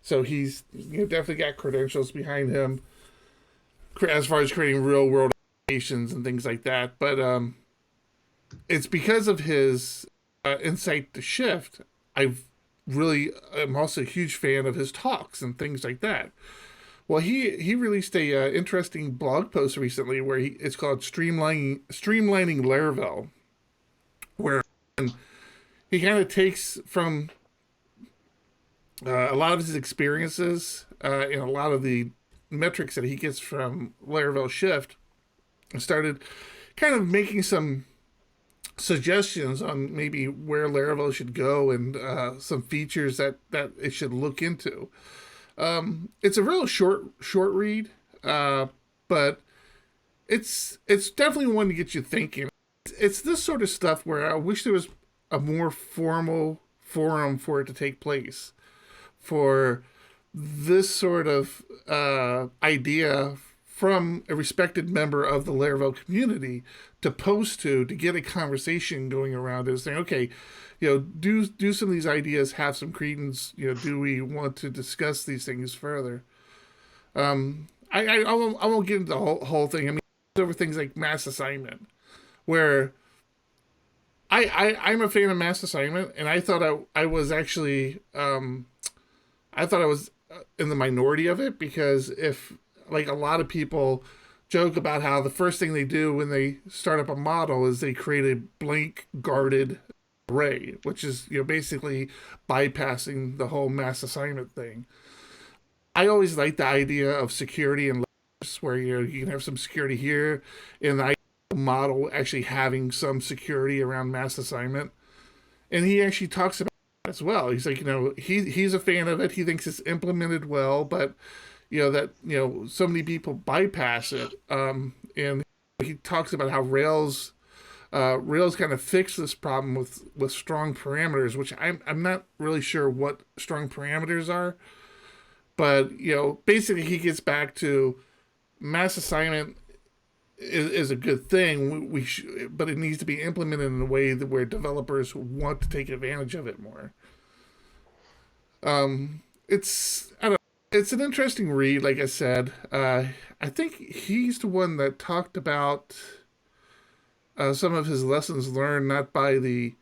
so he's definitely got credentials behind him as far as creating real world applications and things like that. But it's because of his insight to Shift. I'm also a huge fan of his talks and things like that. Well, he released a interesting blog post recently where it's called streamlining Laravel, where he kind of takes from a lot of his experiences and a lot of the metrics that he gets from Laravel Shift and started kind of making some suggestions on maybe where Laravel should go and some features that it should look into. It's a real short read, but it's definitely one to get you thinking. It's this sort of stuff where I wish there was a more formal forum for it to take place, for this sort of idea from a respected member of the Laravel community to post to get a conversation going around it, saying, okay, do some of these ideas have some credence? Do we want to discuss these things further? I won't get into the whole thing. I mean, over things like mass assignment, where I'm a fan of mass assignment, and I thought I was actually I thought I was in the minority of it, because if, like, a lot of people joke about how the first thing they do when they start up a model is they create a blank guarded array, which is basically bypassing the whole mass assignment thing. I always like the idea of security and layers, where you can have some security here, and the model actually having some security around mass assignment. And he actually talks about it as well. He's like, he's a fan of it. He thinks it's implemented well, but so many people bypass it. And he talks about how Rails kind of fixed this problem with strong parameters, which I'm not really sure what strong parameters are. But, basically he gets back to mass assignment is a good thing. But it needs to be implemented in a way where developers want to take advantage of it more. It's an interesting read, like I said. I think he's the one that talked about some of his lessons learned, not by the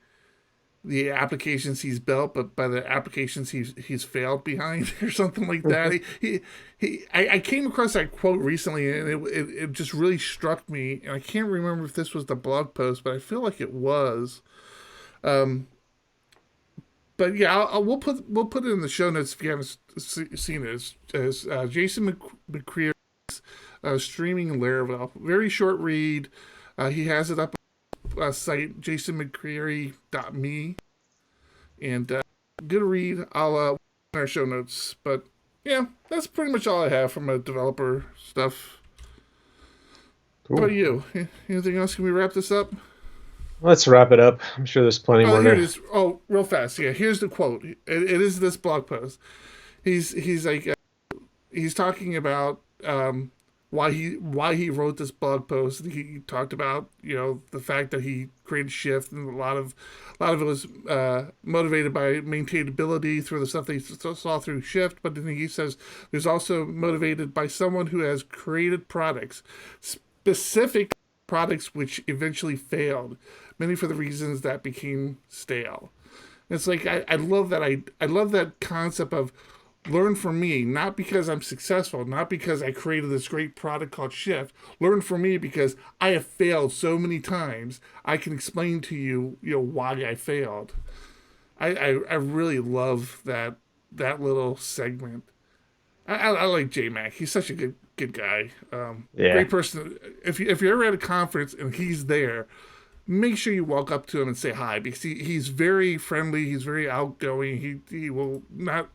applications he's built, but by the applications he's failed behind, or something like that. I came across that quote recently, and it just really struck me. And I can't remember if this was the blog post, but I feel like it was. But yeah, we'll put it in the show notes if you haven't seen it. As Jason McCreary's streaming Laravel, very short read. He has it up on the site jasonmccreary.me, and good read. I'll in our show notes. But yeah, that's pretty much all I have from a developer stuff. Cool. What about you? Anything else? Can we wrap this up? Let's wrap it up. I'm sure there's plenty more. Here it is. Oh, real fast. Yeah, here's the quote. It is this blog post. He's like he's talking about why he wrote this blog post. He talked about the fact that he created Shift, and a lot of it was motivated by maintainability through the stuff that he saw through Shift. But then he says there's also motivated by someone who has created products, specific products which eventually failed, many for the reasons that became stale. And it's like I love that. I love that concept of learn from me, not because I'm successful, not because I created this great product called Shift. Learn from me because I have failed so many times. I can explain to you, why I failed. I really love that little segment. I like J-Mac. He's such a good guy. Great person. If you're ever at a conference and he's there, make sure you walk up to him and say hi, because he's very friendly. He's very outgoing. He will not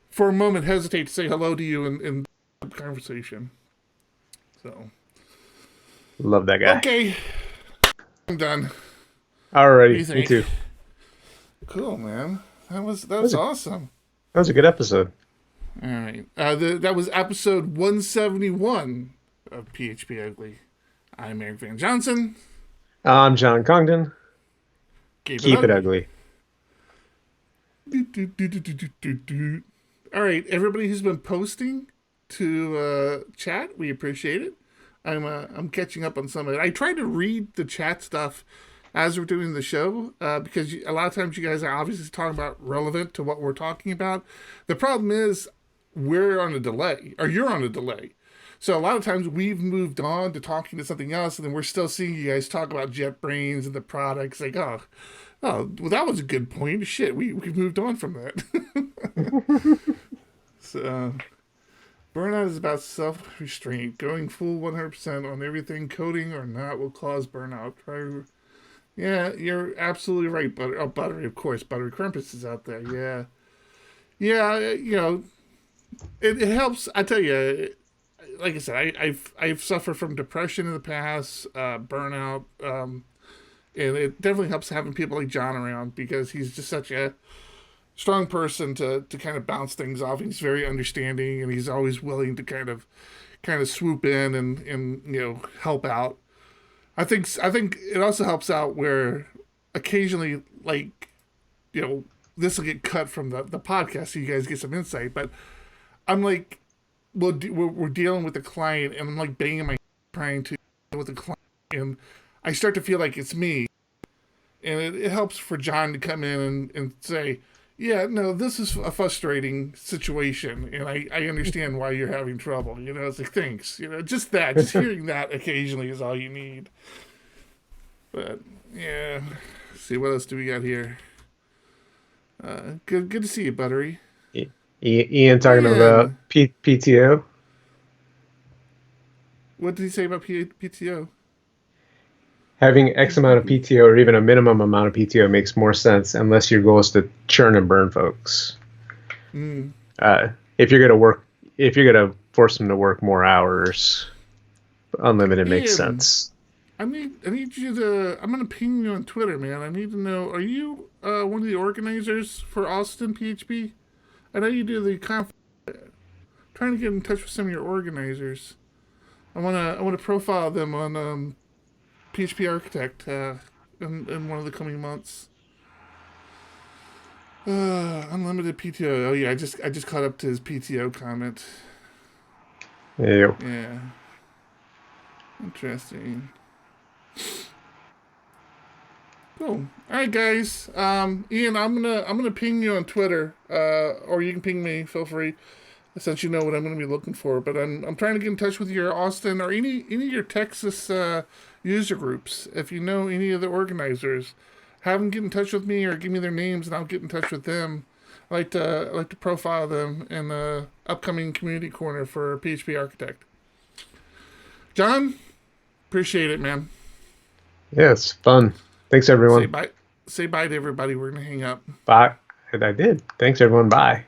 for a moment hesitate to say hello to you in conversation. So, love that guy. Okay, I'm done. Alrighty, me too. Cool, man. That was awesome. That was a good episode. All right. That was episode 171 of PHP Ugly. I'm Eric Van Johnson. I'm John Congdon. Keep it Keep it ugly. ugly. All right, everybody who's been posting to chat, we appreciate it. I'm catching up on some of it. I tried to read the chat stuff as we're doing the show because a lot of times you guys are obviously talking about relevant to what we're talking about. The problem is we're on a delay, or you're on a delay. So a lot of times we've moved on to talking to something else, and then we're still seeing you guys talk about JetBrains and the products. Like, well, that was a good point. Shit, we moved on from that. So, burnout is about self-restraint. Going full 100% on everything, coding or not, will cause burnout. Yeah, you're absolutely right, Butter. Oh, Buttery, of course. Buttery Crumpets is out there. Yeah. It helps. I tell you, like I said, I've suffered from depression in the past, burnout, and it definitely helps having people like John around because he's just such a strong person to kind of bounce things off. He's very understanding, and he's always willing to kind of swoop in and help out. I think it also helps out where occasionally, like, this will get cut from the podcast so you guys get some insight. But I'm like, we're dealing with the client, and I'm like banging my head trying to deal with the client, and I start to feel like it's me. And it helps for John to come in and say, yeah, no, this is a frustrating situation, and I understand why you're having trouble. It's like, thanks. Just hearing that occasionally is all you need. But, yeah. Let's see, what else do we got here? Good to see you, Buttery. Ian talking about PTO. What did he say about PTO? Having X amount of PTO or even a minimum amount of PTO makes more sense unless your goal is to churn and burn folks. If you're gonna force them to work more hours, unlimited makes sense. I need you to. I'm gonna ping you on Twitter, man. I need to know. Are you one of the organizers for Austin PHP? I know you do the conference. Trying to get in touch with some of your organizers. I wanna profile them on PHP Architect in one of the coming months. Unlimited PTO. Oh yeah, I just caught up to his PTO comment. Yep. Yeah. Interesting. Cool. All right, guys. Ian, I'm gonna ping you on Twitter, or you can ping me. Feel free, since you know what I'm gonna be looking for. But I'm trying to get in touch with your Austin or any of your Texas user groups. If you know any of the organizers, have them get in touch with me or give me their names, and I'll get in touch with them. I like to profile them in the upcoming community corner for PHP Architect. John, appreciate it, man. Yeah, it's fun. Thanks, everyone. Say bye to everybody. We're gonna hang up. Bye. I did. Thanks, everyone. Bye.